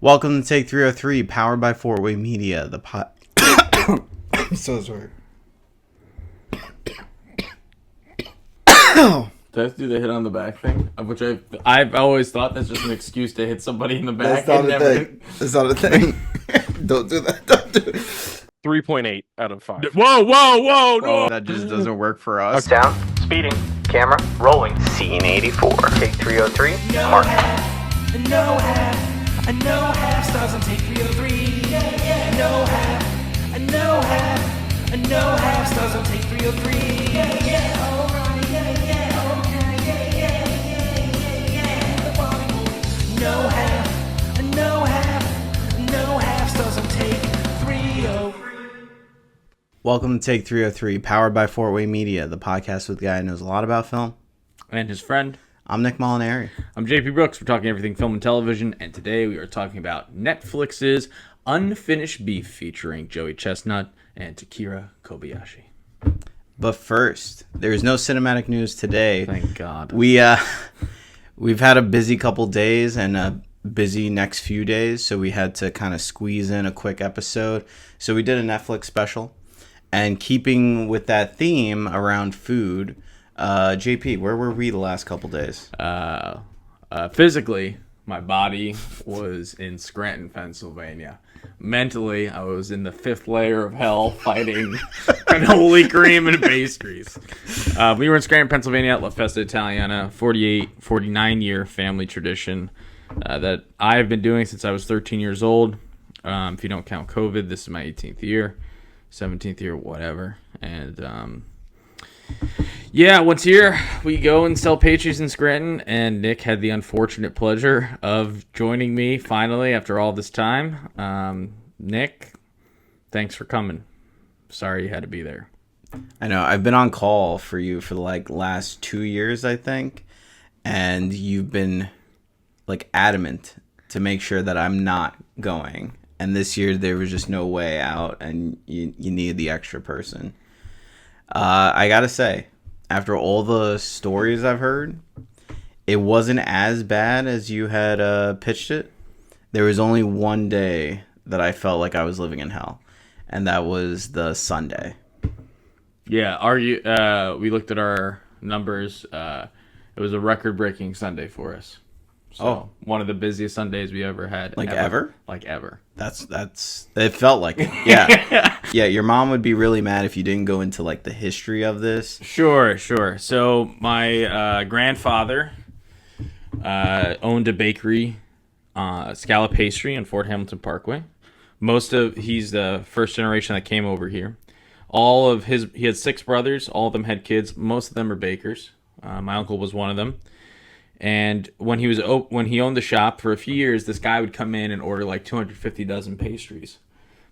Welcome to Take 303, powered by Four-Way Media. I'm so sorry. Did I do the hit on the back thing? Of which I've always thought that's just an excuse to hit somebody in the back. That's not a thing. That's not a thing. Don't do that. Don't do it. 3.8 out of 5. Whoa, no! That just doesn't work for us. Sound, speeding, camera, rolling. Scene 84. Take 303, mark. I know half stars on take 303. I know half stars on take 303. No half stars on take 303. Welcome to Take 303, powered by Four-Way Media, the podcast with the guy who knows a lot about film. And his friend. I'm Nick Molinari. I'm JP Brooks. We're talking everything film and television, and today we are talking about Netflix's Unfinished Beef featuring Joey Chestnut and Takira Kobayashi. But first, there's no cinematic news today. Thank God. We've had a busy couple days and a busy next few days, so we had to kind of squeeze in a quick episode. So we did a Netflix special, and keeping with that theme around food, JP, where were we the last couple days? Physically, my body was in Scranton, Pennsylvania. Mentally, I was in the fifth layer of hell fighting cannoli cream and pastries. We were in Scranton, Pennsylvania at La Festa Italiana, 49-year family tradition that I've been doing since I was 13 years old. If you don't count COVID, this is my 18th year, 17th year, whatever. And yeah, once a year we go and sell pastries in Scranton, and Nick had the unfortunate pleasure of joining me finally after all this time. Nick, thanks for coming. Sorry you had to be there. I know, I've been on call for you for the last 2 years, I think, and you've been adamant to make sure that I'm not going. And this year there was just no way out, and you needed the extra person. I gotta say, after all the stories I've heard, it wasn't as bad as you had pitched it. There was only one day that I felt like I was living in hell, and that was the Sunday. Yeah, we looked at our numbers. It was a record-breaking Sunday for us. So, one of the busiest Sundays we ever had. Ever? Ever. That's it felt like it. Yeah. Yeah, your mom would be really mad if you didn't go into the history of this. Sure. So my grandfather owned a bakery, Scallop Pastry in Fort Hamilton Parkway. He's the first generation that came over here. He had 6 brothers. All of them had kids. Most of them are bakers. My uncle was one of them. And when he owned the shop for a few years, this guy would come in and order 250 dozen pastries.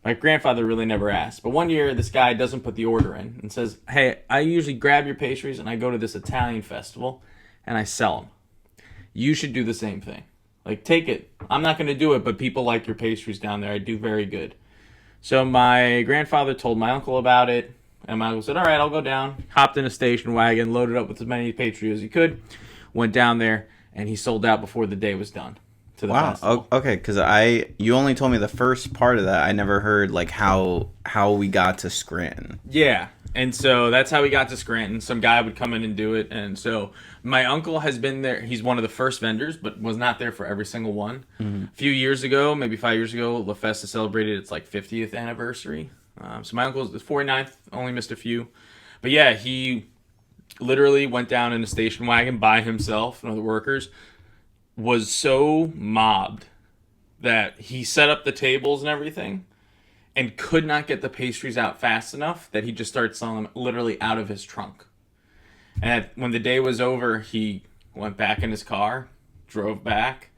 My grandfather really never asked. But one year, this guy doesn't put the order in and says, "Hey, I usually grab your pastries and I go to this Italian festival and I sell them. You should do the same thing. Take it. I'm not going to do it, but people like your pastries down there. I do very good." So my grandfather told my uncle about it. And my uncle said, "All right, I'll go down." Hopped in a station wagon, loaded up with as many pastries as he could. Went down there, and he sold out before the day was done to the festival. Okay, because you only told me the first part of that. I never heard how we got to Scranton. Yeah, and so that's how we got to Scranton. Some guy would come in and do it, and so my uncle has been there. He's one of the first vendors, but was not there for every single one. Mm-hmm. A few years ago, maybe 5 years ago, La Festa celebrated its 50th anniversary. So my uncle was 49th, only missed a few. But yeah, he literally went down in a station wagon by himself and other workers, was so mobbed that he set up the tables and everything and could not get the pastries out fast enough that he just started selling them literally out of his trunk. And when the day was over, he went back in his car, drove back,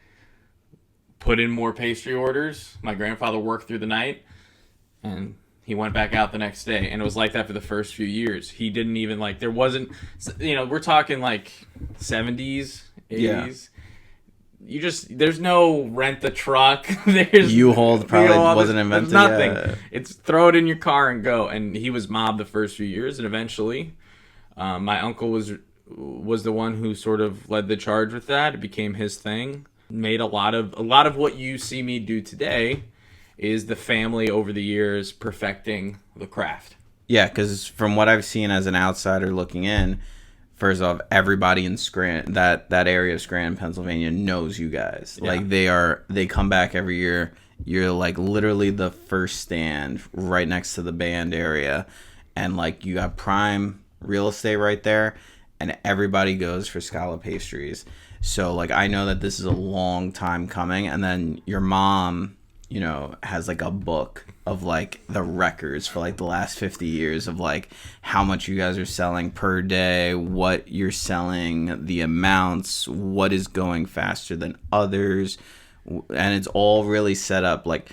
put in more pastry orders. My grandfather worked through the night, and he went back out the next day, and it was like that for the first few years. He didn't even there wasn't, we're talking 70s, 80s. Yeah. There's no rent the truck. There's U-Haul probably wasn't invented. There's nothing. Yeah. It's throw it in your car and go. And he was mobbed the first few years, and eventually, my uncle was the one who sort of led the charge with that. It became his thing. made a lot of what you see me do today is the family over the years perfecting the craft. Yeah, because from what I've seen as an outsider looking in, first off, everybody in Scranton, that area of Scranton, Pennsylvania, knows you guys. Yeah. Like they come back every year. You're like literally the first stand right next to the band area, and like you got prime real estate right there, and everybody goes for scallop pastries. So like I know that this is a long time coming, and then your mom, you know, has like a book of like the records for like the last 50 years of like how much you guys are selling per day, what you're selling, the amounts, what is going faster than others, and it's all really set up. Like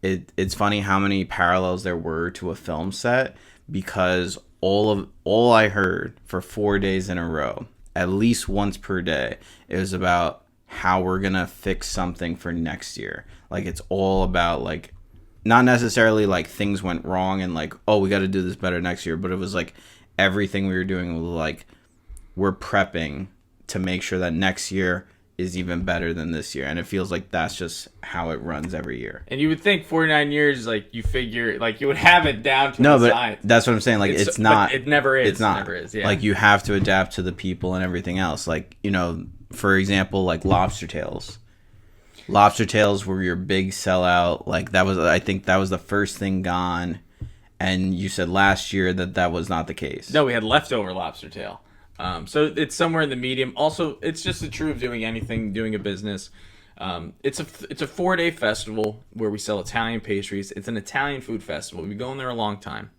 it's funny how many parallels there were to a film set, because all I heard for 4 days in a row, at least once per day, it was about how we're gonna fix something for next year. Like it's all about like not necessarily like things went wrong and like, oh, we got to do this better next year, but it was like everything we were doing was like we're prepping to make sure that next year is even better than this year. And it feels like that's just how it runs every year. And you would think 49 years, like you figure, like you would have it down to no, the but science. that's what I'm saying. Like it's not. It never is. It's not. It never is. Yeah. Like you have to adapt to the people and everything else. Like, you know, for example, like lobster tails. Lobster tails were your big sellout. Like that was, I think that was the first thing gone. And you said last year that was not the case. No, we had leftover lobster tail. So it's somewhere in the medium. Also, it's just the truth of doing anything, doing a business. It's a 4-day festival where we sell Italian pastries. It's an Italian food festival. We've been going there a long time.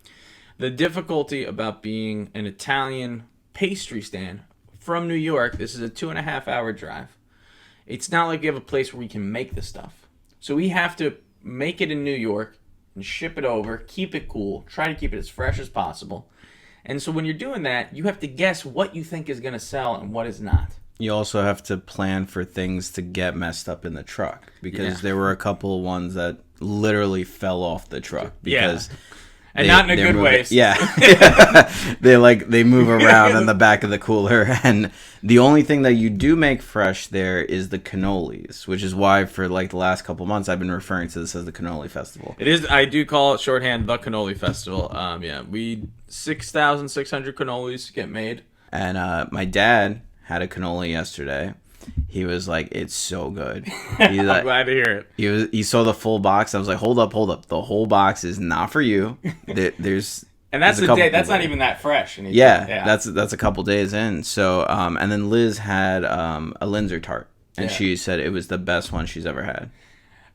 The difficulty about being an Italian pastry stand from New York, this is a 2.5-hour drive. It's not like we have a place where we can make the stuff. So we have to make it in New York and ship it over, keep it cool, try to keep it as fresh as possible. And so when you're doing that, you have to guess what you think is going to sell and what is not. You also have to plan for things to get messed up in the truck, because there were a couple of ones that literally fell off the truck because and not in a good way. Yeah. they move around in the back of the cooler, and the only thing that you do make fresh there is the cannolis, which is why for like the last couple months I've been referring to this as the cannoli festival. It is. I do call it shorthand the cannoli festival. We 6,600 cannolis get made. And my dad had a cannoli yesterday. He was like, "It's so good." He's I'm like, glad to hear it. He saw the full box. I was like, "Hold up! The whole box is not for you." There's and that's there's the day. That's not even that fresh. That's a couple days in. So and then Liz had a Linzer tart, and she said it was the best one she's ever had.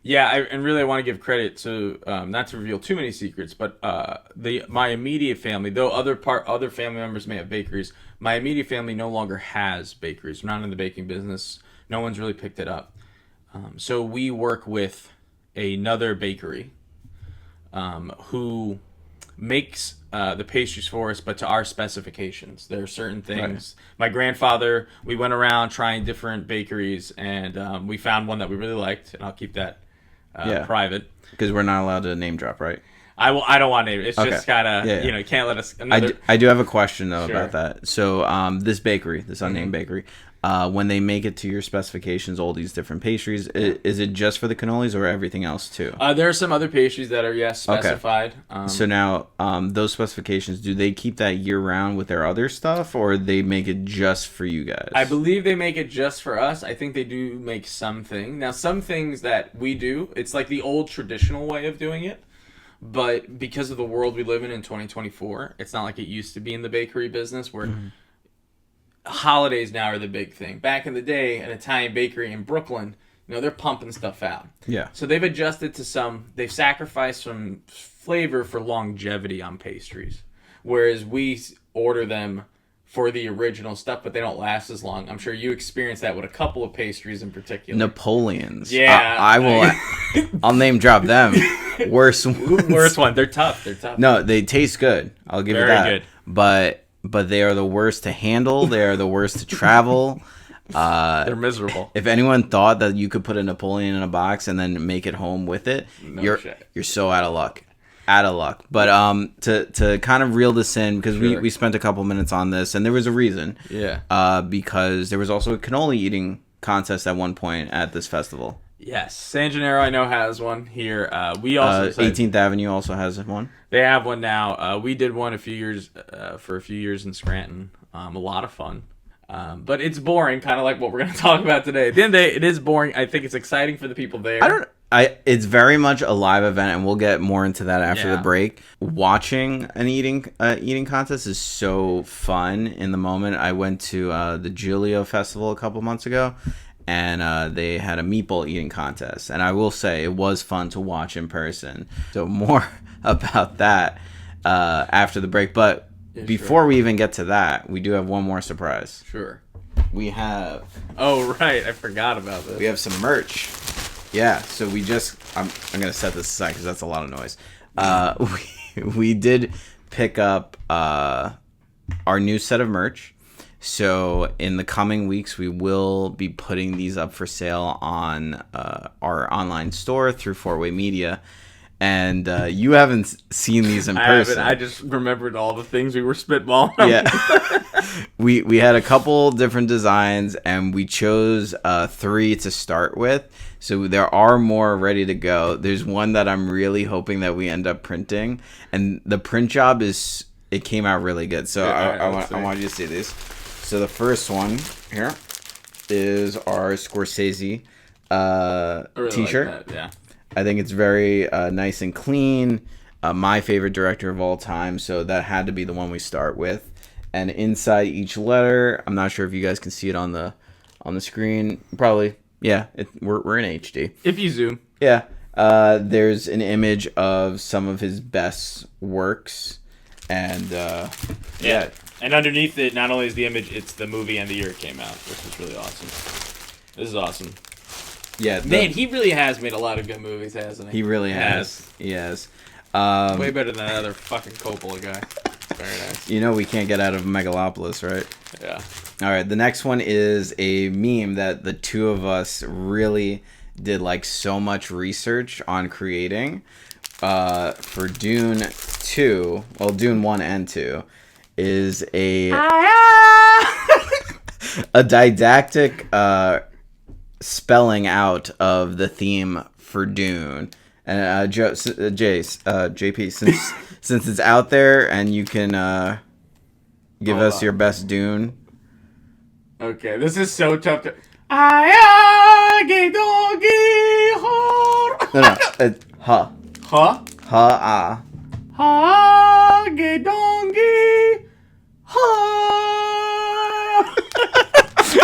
Yeah, and really I want to give credit to not to reveal too many secrets, but my immediate family, though other family members may have bakeries, my immediate family no longer has bakeries. We're not in the baking business. No one's really picked it up. So we work with another bakery who makes the pastries for us, but to our specifications. There are certain things. Right. My grandfather, we went around trying different bakeries, and we found one that we really liked, and I'll keep that private. Because we're not allowed to name drop, right? I don't want to name it. It's just kind of, you can't let us... I do have a question, though, about that. So this bakery, this unnamed bakery, when they make it to your specifications, all these different pastries, is it just for the cannolis or everything else, too? There are some other pastries that are, specified. Okay. So now, those specifications, do they keep that year-round with their other stuff, or they make it just for you guys? I believe they make it just for us. I think they do make some things. Now, some things that we do, it's like the old traditional way of doing it. But because of the world we live in 2024, it's not like it used to be in the bakery business where holidays now are the big thing. Back in the day, an Italian bakery in Brooklyn, they're pumping stuff out. Yeah. So they've adjusted to they've sacrificed some flavor for longevity on pastries. Whereas we order them for the original stuff, but they don't last as long. I'm sure you experienced that with a couple of pastries in particular. Napoleons. Yeah. I will. I'll name drop them. Worst ones. Worst one. They're tough. No, they taste good. I'll give you that. Very good. But they are the worst to handle. They are the worst to travel. They're miserable. If anyone thought that you could put a Napoleon in a box and then make it home with it, you're so out of luck. But to kind of reel this in, because we spent a couple minutes on this, and there was a reason. Yeah. Because there was also a cannoli eating contest at one point at this festival. Yes, San Gennaro I know has one here. We also decided, 18th Avenue also has one. they have one now. We did one for a few years in Scranton. A lot of fun. But it's boring, kind of like what we're going to talk about today. At the end of the day, it is boring. I think it's exciting for the people there. It's very much a live event, and we'll get more into that after Yeah. the break. Watching an eating contest is so fun in the moment. I went to the Giulio Festival a couple months ago, and they had a meatball eating contest. And I will say it was fun to watch in person. So more about that after the break. But before we even get to that, we do have one more surprise. Sure. We have... Oh, right. I forgot about this. We have some merch. Yeah, so we just... I'm going to set this aside because that's a lot of noise. We did pick up our new set of merch. So in the coming weeks, we will be putting these up for sale on our online store through 4-Way Media. And you haven't seen these in person. I just remembered all the things we were spitballing. Yeah. we had a couple different designs, and we chose 3 to start with. So there are more ready to go. There's one that I'm really hoping that we end up printing. And the print job it came out really good. So Yeah, I want you to see these. So the first one here is our Scorsese really t-shirt. like that, yeah. I think it's very nice and clean. My favorite director of all time, so that had to be the one we start with. And inside each letter, I'm not sure if you guys can see it on the screen. Probably, yeah. We're in HD. If you zoom. Yeah. There's an image of some of his best works, and yeah. And underneath it, not only is the image, it's the movie and the year it came out, which is really awesome. This is awesome. Yeah, Man, he really has made a lot of good movies, hasn't he? he really has. He has. Way better than that other fucking Coppola guy. Very nice. You know we can't get out of Megalopolis, right? Yeah. All right, the next one is a meme that the two of us really did like so much research on creating for Dune 2. Well, Dune 1 and 2 is a didactic spelling out of the theme for Dune. And JP, since it's out there and you can give Hold us on. your best Dune. Okay, this is so tough to... No, it's ha. Huh? Ha,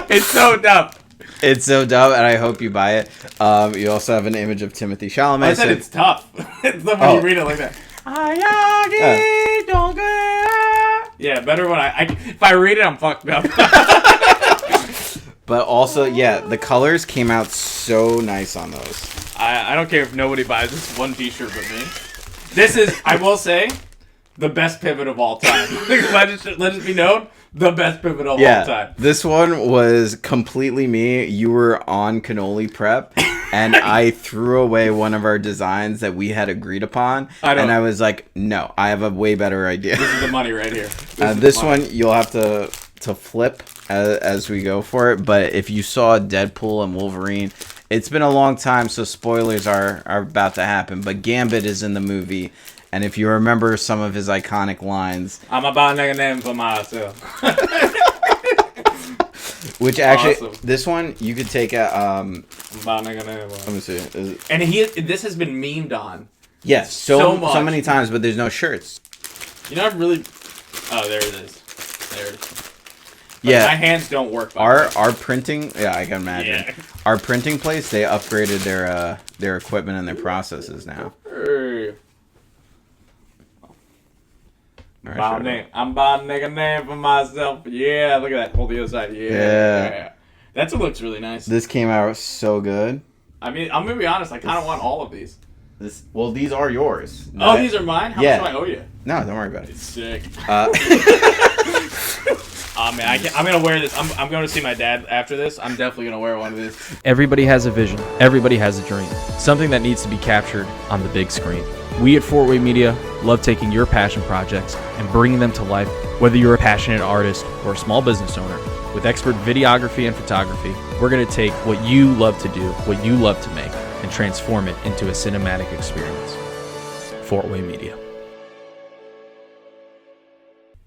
It's so dumb. It's so dumb, and I hope you buy it. You also have an image of Timothy Chalamet. I said it's tough. It's tough when you read it like that. Yeah, better when if I read it, I'm fucked up. But also, yeah, the colors came out so nice on those. I don't care if nobody buys this one t-shirt but me. This is, I will say, the best pivot of all time. let it be known, the best pivot of all time. This one was completely me. You were on cannoli prep, and I threw away one of our designs that we had agreed upon. And I was like, no, I have a way better idea. This is the money right here. This one, you'll have to flip as we go for it. But if you saw Deadpool and Wolverine, it's been a long time, so spoilers are about to happen. But Gambit is in the movie. And if you remember some of his iconic lines... I'm about to make a name for myself. Which actually, awesome. This one, you could take a... I'm about to make a name let me see. And this has been memed on. Yes, so many times, but there's no shirts. You know, I've really... Oh, there it is. There it is. But yeah. my hands don't work. Our printing... Yeah, I can imagine. Yeah. Our printing place, they upgraded their equipment and their processes now. Hey. Right, I'm about to make a name for myself. Yeah, look at that. Hold the other side. Yeah. That looks really nice. This came out so good. I mean, I'm going to be honest. I kind of want all of these. Well, these are yours. Oh, these are mine? How much do I owe you? No, don't worry about it. It's sick. Oh, man, I'm going to wear this. I'm going to see my dad after this. I'm definitely going to wear one of these. Everybody has a vision. Everybody has a dream. Something that needs to be captured on the big screen. We at 4-Way Media love taking your passion projects and bringing them to life. Whether you're a passionate artist or a small business owner, With expert videography and photography, we're going to take what you love to do, what you love to make, and transform it into a cinematic experience. Fort-Way Media.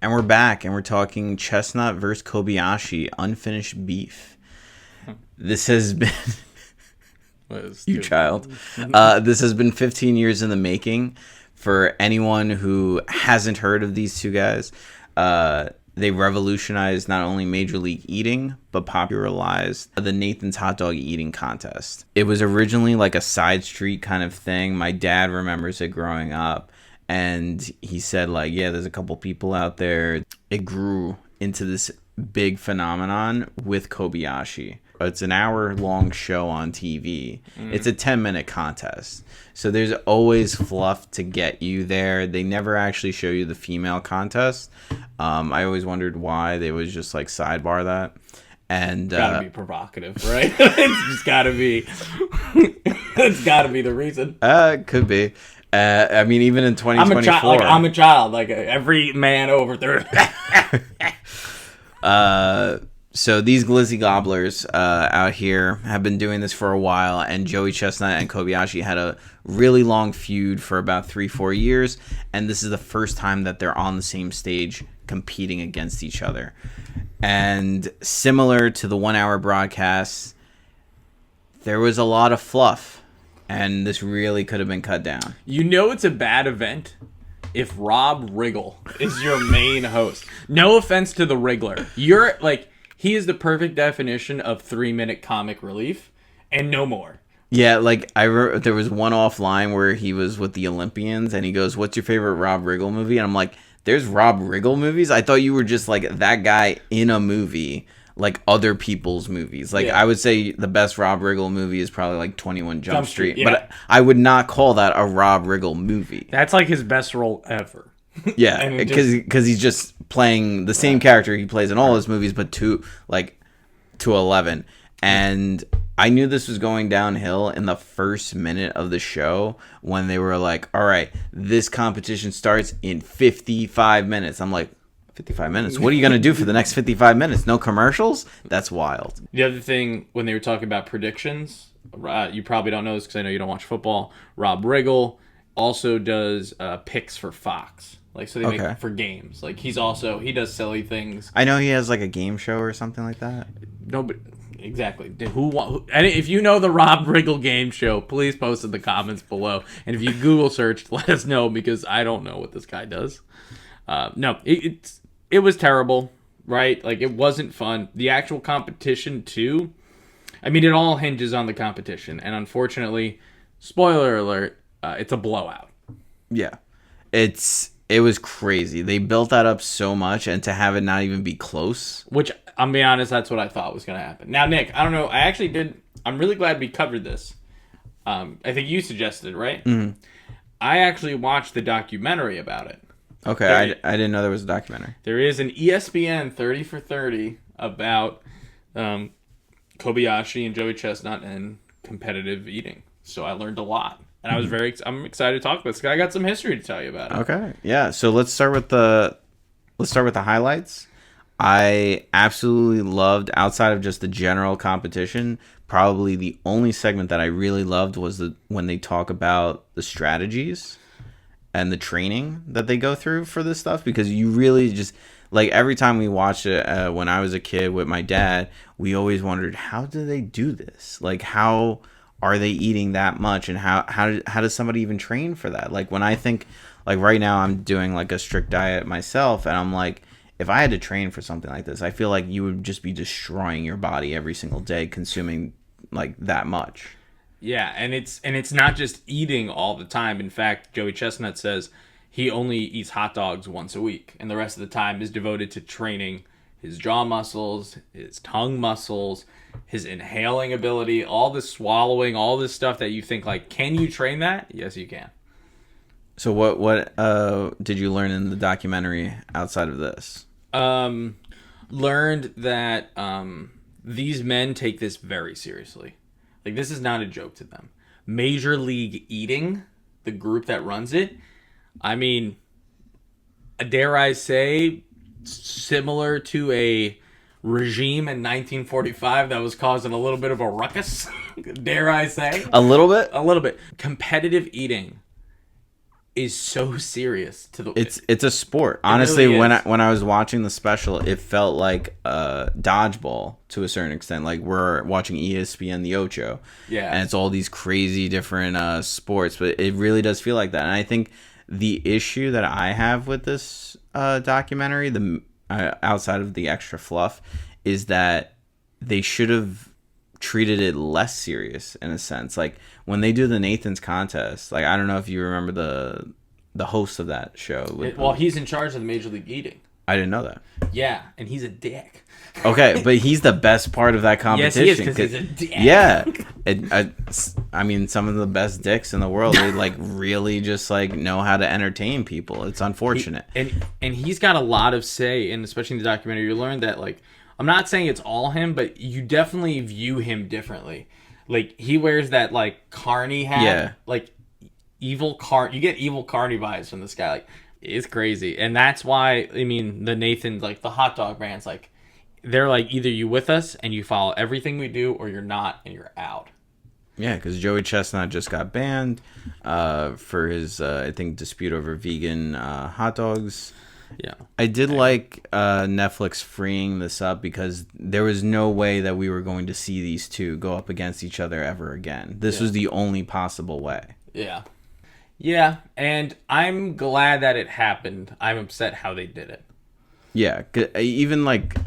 And we're back, and we're talking Chestnut versus Kobayashi, unfinished beef. This has been... you child. This has been 15 years in the making. For anyone who hasn't heard of these two guys, they revolutionized not only Major League Eating, but popularized the Nathan's Hot Dog Eating Contest. It was originally like a side street kind of thing. My dad remembers it growing up, and he said, like, yeah, there's a couple people out there. It grew into this big phenomenon with Kobayashi. It's an hour-long show on TV. It's a 10-minute contest. So there's always fluff to get you there. They never actually show you the female contest. I always wondered why they would just, like, sidebar that. And gotta be provocative, right? It's just gotta be. It's gotta be the reason. Could be. I mean, even in 2024. I'm a child. Like, every man over 30. So these glizzy gobblers out here have been doing this for a while, and Joey Chestnut and Kobayashi had a really long feud for about 3-4 years, and this is the first time that they're on the same stage competing against each other. And similar to the 1 hour broadcast, there was a lot of fluff, and this really could have been cut down. You know it's a bad event if Rob Riggle is your main host. No offense to the Wriggler. You're like... He is the perfect definition of 3-minute comic relief, and no more. Yeah, like there was one offline where he was with the Olympians, and he goes, "What's your favorite Rob Riggle movie?" And I'm like, "There's Rob Riggle movies? I thought you were just like that guy in a movie, like other people's movies. Like I would say the best Rob Riggle movie is probably like 21 Jump Street, yeah. But I would not call that a Rob Riggle movie. That's like his best role ever. Yeah, because he's just playing the same character he plays in all his movies, but to 11. And I knew this was going downhill in the first minute of the show when they were like, all right, this competition starts in 55 minutes. I'm like, 55 minutes? What are you going to do for the next 55 minutes? No commercials? That's wild. The other thing, when they were talking about predictions, you probably don't know this because I know you don't watch football. Rob Riggle also does picks for Fox. Like, so they make for games. Like, he does silly things. I know he has like a game show or something like that. No, but exactly. And if you know the Rob Riggle game show, please post in the comments below. And if you Google search, let us know, because I don't know what this guy does. No, it was terrible, right? Like, it wasn't fun. The actual competition too. I mean, it all hinges on the competition, and unfortunately, spoiler alert, it's a blowout. Yeah, it was crazy. They built that up so much, and to have it not even be close. Which, I'm being honest, that's what I thought was going to happen. Now, Nick, I don't know. I'm really glad we covered this. I think you suggested it, right? Mm-hmm. I actually watched the documentary about it. Okay, I didn't know there was a documentary. There is an ESPN 30 for 30 about Kobayashi and Joey Chestnut and competitive eating. So I learned a lot. And I'm excited to talk about this. I got some history to tell you about it. Okay. Yeah. So let's start with the highlights. I absolutely loved, outside of just the general competition, probably the only segment that I really loved was when they talk about the strategies and the training that they go through for this stuff, because you really just, like, every time we watched it when I was a kid with my dad, we always wondered, how do they do this? Like, how are they eating that much, and how does somebody even train for that? Like, when I think, like, right now I'm doing like a strict diet myself, and I'm like, if I had to train for something like this, I feel like you would just be destroying your body every single day consuming like that much. Yeah, and it's not just eating all the time. In fact, Joey Chestnut says he only eats hot dogs once a week, and the rest of the time is devoted to training his jaw muscles, his tongue muscles, his inhaling ability, all this swallowing, all this stuff that you think, like, can you train that? Yes, you can. So what did you learn in the documentary outside of this? Learned that these men take this very seriously. Like, this is not a joke to them. Major League Eating, the group that runs it, I mean, dare I say, similar to a regime in 1945 that was causing a little bit of a ruckus, dare I say. A little bit. A little bit. Competitive eating is so serious to the. It's a sport. Honestly, really when is. I was watching the special, it felt like dodgeball to a certain extent. Like we're watching ESPN The Ocho, Yeah. and it's all these crazy different sports, but it really does feel like that. And I think the issue that I have with this documentary, outside of the extra fluff, is that they should have treated it less serious in a sense. Like when they do the Nathan's contest, like I don't know if you remember the host of that show. Well, he's in charge of the Major League Eating. I didn't know that. Yeah, and he's a dick. Okay, but he's the best part of that Yes, competition. he is, because he's a dick. Yeah, I mean, some of the best dicks in the world. They like really just like know how to entertain people. It's unfortunate. And he's got a lot of say, and especially in the documentary, you learn that, like, I'm not saying it's all him, but you definitely view him differently. Like, he wears that, like, carny hat. Yeah. Like, you get evil carny vibes from this guy. Like, it's crazy. And that's why, I mean, the Nathan, like, the hot dog brands, like, they're like, either you with us and you follow everything we do, or you're not and you're out. Yeah, because Joey Chestnut just got banned for his, I think, dispute over vegan hot dogs. Yeah. I did like Netflix freeing this up because there was no way that we were going to see these two go up against each other ever again. This was the only possible way. Yeah. Yeah, and I'm glad that it happened. I'm upset how they did it. Yeah, even like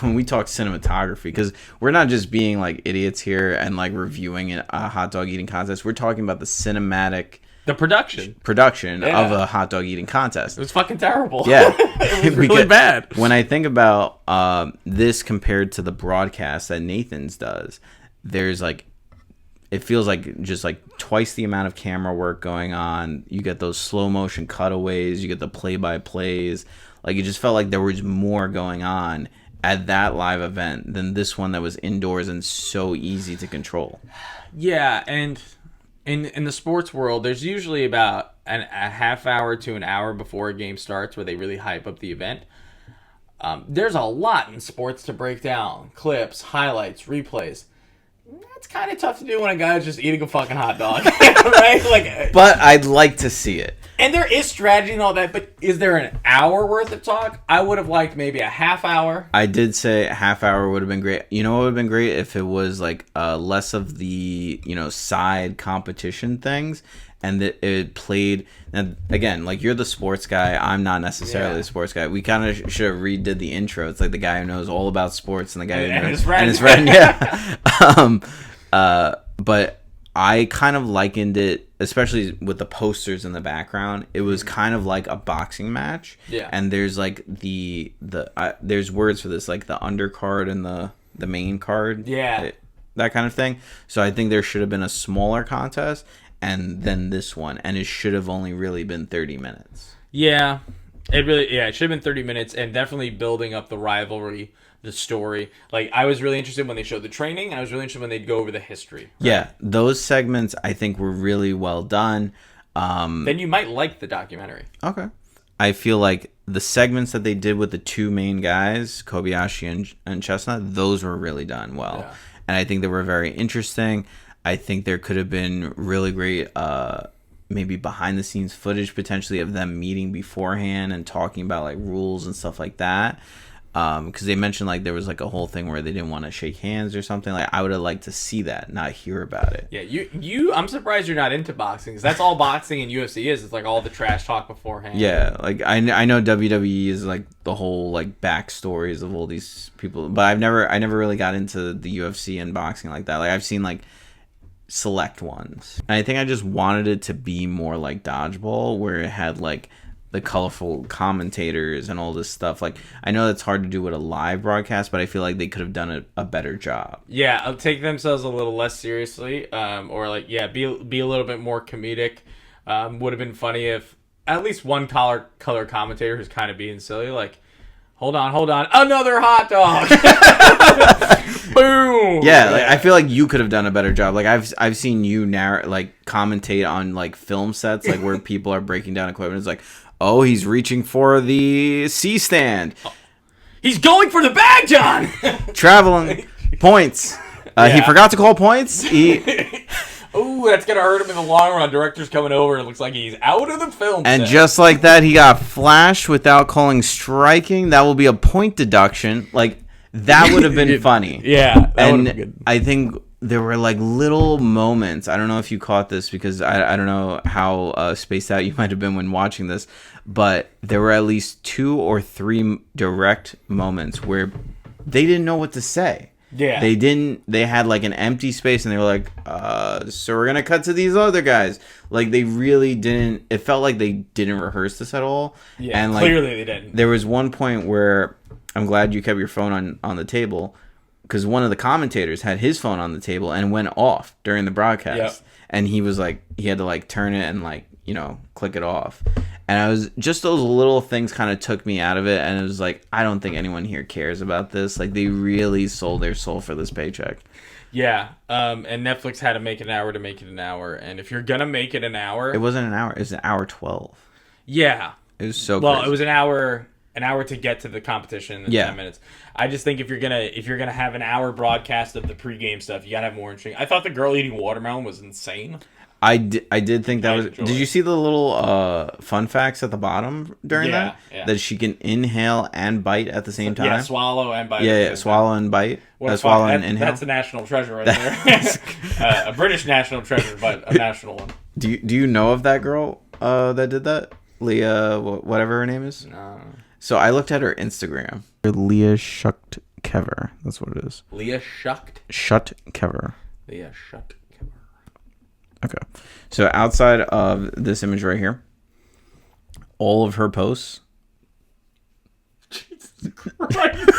when we talk cinematography, because we're not just being like idiots here and like reviewing a hot dog eating contest. We're talking about the cinematic The production of a hot dog eating contest. It was fucking terrible. Yeah. It was really bad. When I think about this compared to the broadcast that Nathan's does, there's like, it feels like just like twice the amount of camera work going on. You get those slow motion cutaways, you get the play by plays. Like it just felt like there was more going on at that live event than this one that was indoors and so easy to control. Yeah, and in the sports world, there's usually about a half hour to an hour before a game starts where they really hype up the event. There's a lot in sports to break down. Clips, highlights, replays. That's kind of tough to do when a guy's just eating a fucking hot dog. Right? Like, But I'd like to see it. and there is strategy and all that, but is there an hour worth of talk? I would have liked maybe a half hour. I did say a half hour would have been great. You know what would have been great? If it was like less of the, side competition things and that it played. And again, like you're the sports guy. I'm not necessarily the sports guy. We kind of should have redid the intro. It's like the guy who knows all about sports and the guy who knows, his friend. and his friend. Yeah. But I kind of likened it, especially with the posters in the background. It was kind of like a boxing match. Yeah. And there's like there's words for this, like the undercard and the main card. Yeah. That kind of thing. So I think there should have been a smaller contest and then this one, and it should have only really been 30 minutes. Yeah, it should have been 30 minutes, and definitely building up the rivalry, the story. Like, I was really interested when they showed the training, and I was really interested when they'd go over the history. Right? Yeah, those segments I think were really well done. Then you might like the documentary. Okay. I feel like the segments that they did with the two main guys, Kobayashi and Chestnut, those were really done well. Yeah. And I think they were very interesting. I think there could have been really great maybe behind the scenes footage potentially of them meeting beforehand and talking about like rules and stuff like that. Because they mentioned like there was like a whole thing where they didn't want to shake hands or something. Like I would have liked to see that, not hear about it. Yeah, I'm surprised you're not into boxing, because that's all boxing and UFC is. It's like all the trash talk beforehand. Yeah, like I know WWE is like the whole like backstories of all these people, but I never really got into the UFC and boxing like that. Like I've seen like select ones, and I think I just wanted it to be more like dodgeball, where it had like the colorful commentators and all this stuff. Like I know that's hard to do with a live broadcast, but I feel like they could have done a better job. Yeah, I'll take themselves a little less seriously, or like be a little bit more comedic. Would have been funny if at least one color commentator who's kind of being silly, like, hold on, another hot dog. Boom. Yeah, like, I feel like you could have done a better job. Like I've seen you commentate on like film sets, like where people are breaking down equipment. It's like, oh, he's reaching for the C stand. He's going for the bag, John. Traveling points. He forgot to call points. Ooh, that's gonna hurt him in the long run. Director's coming over. It looks like he's out of the film. And set. just like that, he got flashed without calling striking. That will be a point deduction. Like, that would have been funny. Yeah, that and would've been good. I think there were like little moments. I don't know if you caught this because I don't know how spaced out you might have been when watching this, but there were at least 2 or 3 direct moments where they didn't know what to say. Yeah. They had like an empty space and they were like, so we're going to cut to these other guys. Like, they really didn't, it felt like they didn't rehearse this at all. Yeah, and like, clearly they didn't. There was one point where I'm glad you kept your phone on the table because one of the commentators had his phone on the table and went off during the broadcast. Yep. And he was like, he had to like turn it and like, you know, click it off. And I was just those little things kind of took me out of it. And it was like, I don't think anyone here cares about this. Like, they really sold their soul for this paycheck. Yeah. And Netflix had to make it an hour to make it an hour. And if you're going to make it an hour. It wasn't an hour. It was an hour 12. Yeah. It was so Well, crazy. it was an hour to get to the competition in 10 minutes. I just think if you're gonna have an hour broadcast of the pregame stuff, you gotta have more interesting. I thought the girl eating watermelon was insane. I did think that was. enjoy Did it. you see the little fun facts at the bottom during Yeah, that? yeah. That she can inhale and bite at the same time. Yeah, swallow and bite. Yeah, swallow and bite. What a Swallow fuck. and inhale. That's a national treasure right there. A British national treasure, but a national one. Do you know of that girl that did that? Leah, whatever her name is. No. So I looked at her Instagram. Leah Shucked Kever. That's what it is. Leah Shucked. Shut Kever. Leah Shucked. Okay. So outside of this image right here, all of her posts. Jesus Christ.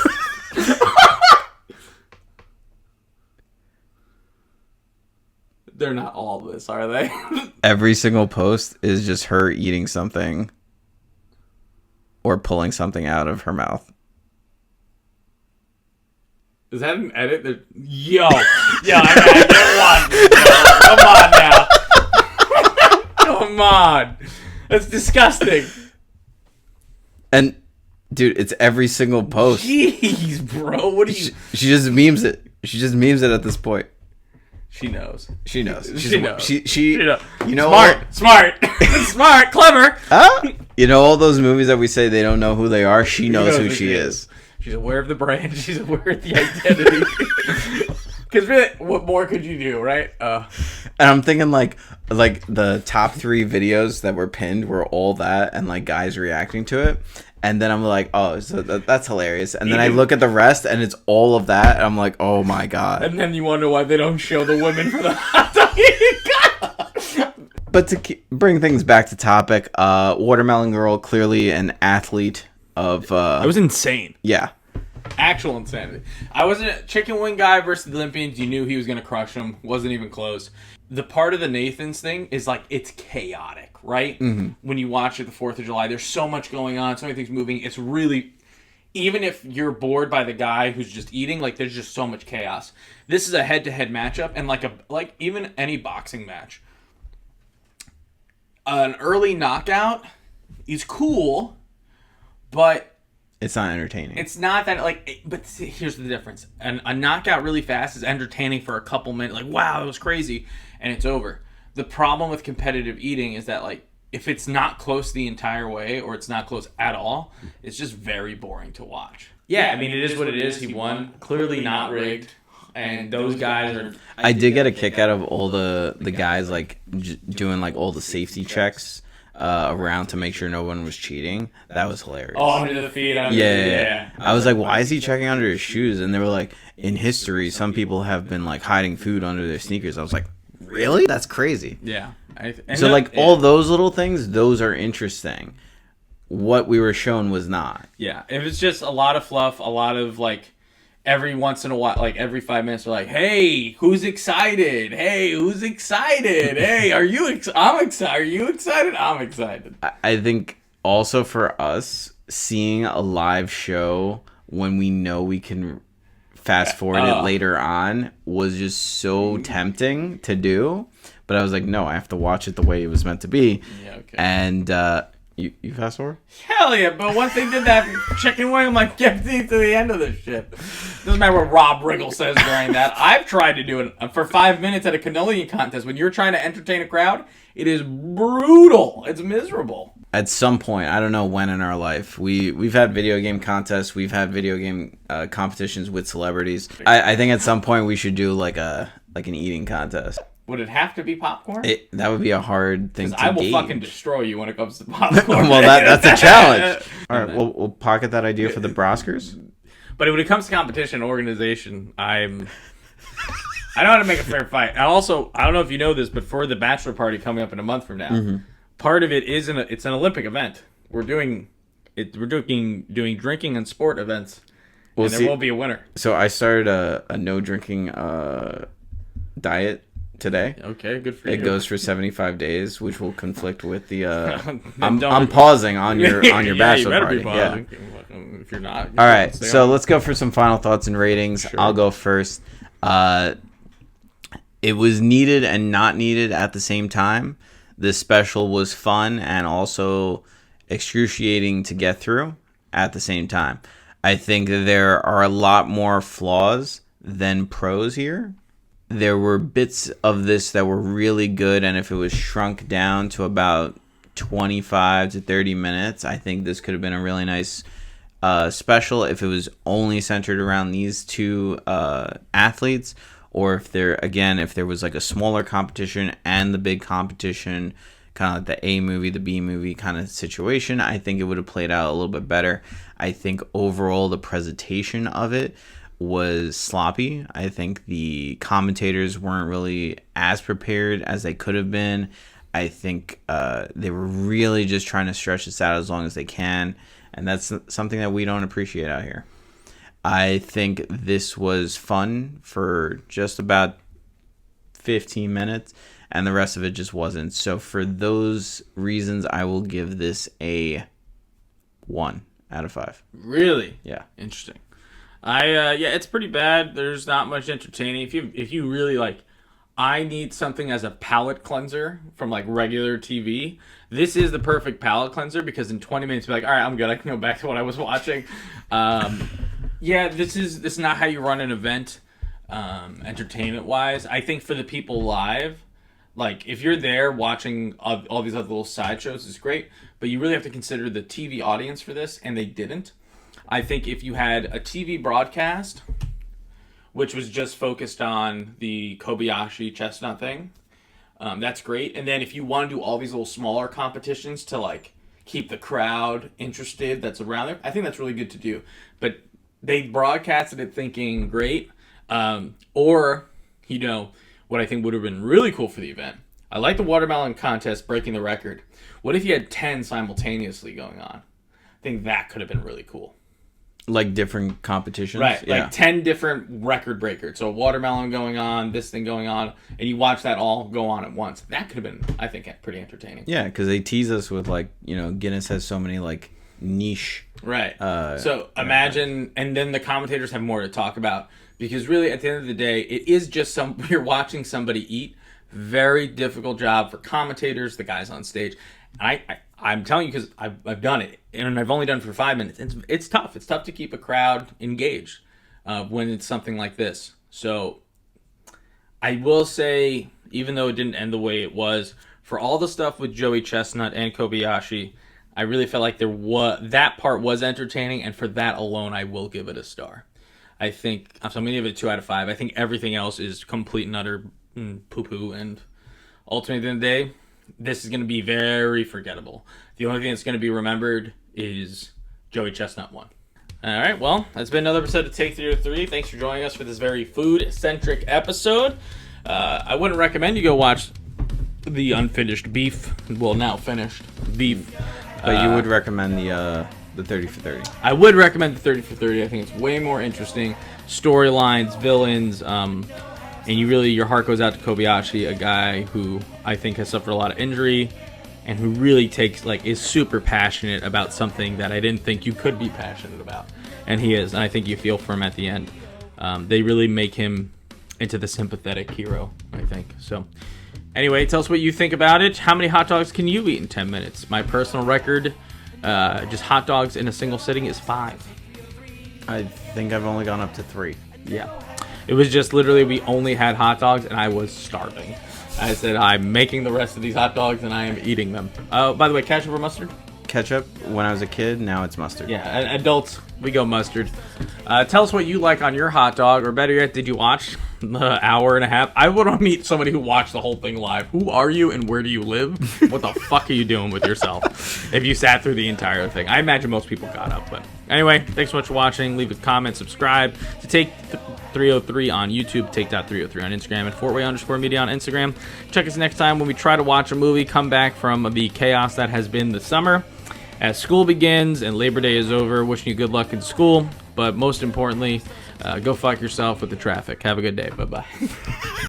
They're not all this, are they? Every single post is just her eating something or pulling something out of her mouth. Is that an edit? Yo, I get one. Come on. That's disgusting. And dude, it's every single post. Jeez, bro. What are you? She just memes it. She just memes it at this point. She knows. She knows. She knows. She knows. You know, Smart, clever. Huh? You know all those movies that we say they don't know who they are? She knows who she is. She's aware of the brand. She's aware of the identity. Because really, what more could you do, right? And I'm thinking like the top 3 videos that were pinned were all that and like guys reacting to it. And then I'm like, oh, so that's hilarious. And then I look at the rest and it's all of that. And I'm like, oh my God. And then you wonder why they don't show the women for the hot dog eating. But to bring things back to topic, Watermelon Girl, clearly an athlete of... It was insane. Yeah. Actual insanity. I wasn't a chicken wing guy versus the Olympians. You knew he was going to crush him. Wasn't even close. The part of the Nathans thing is like, it's chaotic, right? Mm-hmm. When you watch it the 4th of July, there's so much going on, so many things moving. It's really, even if you're bored by the guy who's just eating, like there's just so much chaos. This is a head-to-head matchup, and like even any boxing match. An early knockout is cool, but It's not entertaining. it's not that but here's the difference. A knockout really fast is entertaining for a couple minutes. Like, wow, it was crazy. And it's over. The problem with competitive eating is that, like, if it's not close the entire way or it's not close at all, it's just very boring to watch. Yeah, I mean, it is what it is. He won. Clearly not rigged. And those guys are... I did get a kick out of all the guys, like, doing, like, all the safety checks around to make sure no one was cheating. That was hilarious. Oh, under the feet. Yeah. I was like, why is he checking under his shoes? And they were like, in history, some people have been, like, hiding food under their sneakers. I was like, really? That's crazy. Yeah. All those little things, those are interesting. What we were shown was not. Yeah. If it's just a lot of fluff, a lot of, like... Every once in a while, like every 5 minutes, they're like, "Hey, who's excited? Hey, who's excited? Hey, are you? I'm excited. Are you excited? I'm excited." I think also for us, seeing a live show when we know we can fast forward it later on was just so tempting to do. But I was like, no, I have to watch it the way it was meant to be. Yeah, okay. And You fast forward? Hell yeah, but once they did that chicken wing, I'm like, get me to the end of this shit. Doesn't matter what Rob Riggle says during that. I've tried to do it for 5 minutes at a cannoli contest. When you're trying to entertain a crowd, it is brutal. It's miserable. At some point, I don't know when in our life, we've had video game contests, we've had video game competitions with celebrities. I think at some point we should do like an eating contest. Would it have to be popcorn? That would be a hard thing to I will gauge. fucking destroy you when it comes to popcorn. Well, that's a challenge. All right, we'll pocket that idea for the Broskers. But when it comes to competition organization, I know how to make a fair fight. And also, I don't know if you know this, but for the bachelor party coming up in a month from now, part of it is it's an Olympic event. We're doing drinking and sport events, and there will be a winner. So I started a no drinking diet today. Okay, good for you. It goes for 75 days, which will conflict with the. I'm pausing on your bachelor party. Be pausing. Yeah. If you're not. All right, so let's go for some final thoughts and ratings. Sure. I'll go first. It was needed and not needed at the same time. This special was fun and also excruciating to get through at the same time. I think there are a lot more flaws than pros here. There were bits of this that were really good, and if it was shrunk down to about 25 to 30 minutes, I think this could have been a really nice special if it was only centered around these two athletes, or if there was like a smaller competition and the big competition, kind of like the A movie, the B movie kind of situation. I think it would have played out a little bit better. I think overall the presentation of it was sloppy. I think the commentators weren't really as prepared as they could have been. I think they were really just trying to stretch this out as long as they can, and that's something that we don't appreciate out here. I think this was fun for just about 15 minutes, and the rest of it just wasn't. So for those reasons, I will give this a 1 out of 5. Really? Yeah. Interesting. It's pretty bad. There's not much entertaining. If you really like, I need something as a palate cleanser from like regular TV. This is the perfect palate cleanser because in 20 minutes you're like, all right, I'm good. I can go back to what I was watching. This is not how you run an event, entertainment wise. I think for the people live, like if you're there watching all these other little sideshows, it's great. But you really have to consider the TV audience for this, and they didn't. I think if you had a TV broadcast, which was just focused on the Kobayashi Chestnut thing, that's great. And then if you want to do all these little smaller competitions to like keep the crowd interested that's around there, I think that's really good to do. But they broadcasted it thinking great. Or, what I think would have been really cool for the event. I like the watermelon contest breaking the record. What if you had 10 simultaneously going on? I think that could have been really cool. Like different competitions? Right, yeah. like 10 different record breakers. So watermelon going on, this thing going on, and you watch that all go on at once. That could have been, I think, pretty entertaining. Yeah, because they tease us with like, Guinness has so many like niche. Right. So imagine, and then the commentators have more to talk about because really at the end of the day, it is just you're watching somebody eat. Very difficult job for commentators, the guys on stage. I'm telling you because I've done it, and I've only done it for 5 minutes. It's tough. It's tough to keep a crowd engaged when it's something like this. So I will say, even though it didn't end the way it was, for all the stuff with Joey Chestnut and Kobayashi, I really felt like that part was entertaining, and for that alone, I will give it a star. I think I'm going to give it a 2 out of 5. I think everything else is complete and utter poo-poo, and ultimately, at the end of the day, this is going to be very forgettable. The only thing that's going to be remembered is Joey Chestnut won. All right, well, that's been another episode of Take 303. Thanks for joining us for this very food-centric episode. I wouldn't recommend you go watch the unfinished beef, well, now finished beef. But you would recommend the 30 for 30. I would recommend the 30 for 30. I think it's way more interesting. Storylines, villains, and your heart goes out to Kobayashi, a guy who I think has suffered a lot of injury and who really is super passionate about something that I didn't think you could be passionate about. And he is, and I think you feel for him at the end. They really make him into the sympathetic hero, I think. So Anyway, tell us what you think about it. How many hot dogs can you eat in 10 minutes? My personal record, just hot dogs in a single sitting, is 5. I think I've only gone up to 3. Yeah. It was just literally we only had hot dogs and I was starving. I said I'm making the rest of these hot dogs and I am eating them. By the way, ketchup or mustard? Ketchup when I was a kid, now it's mustard. Yeah, adults, we go mustard. Tell us what you like on your hot dog, or better yet, did you watch the hour and a half? I want to meet somebody who watched the whole thing live. Who are you and where do you live? What the fuck are you doing with yourself if you sat through the entire thing? I imagine most people got up, but anyway, thanks so much for watching. Leave a comment, subscribe to Take 303 on YouTube, Take.303 on Instagram, and FortWay_media on Instagram. Check us next time when we try to watch a movie, come back from the chaos that has been the summer. As school begins and Labor Day is over, wishing you good luck in school, but most importantly, go fuck yourself with the traffic. Have a good day. Bye-bye.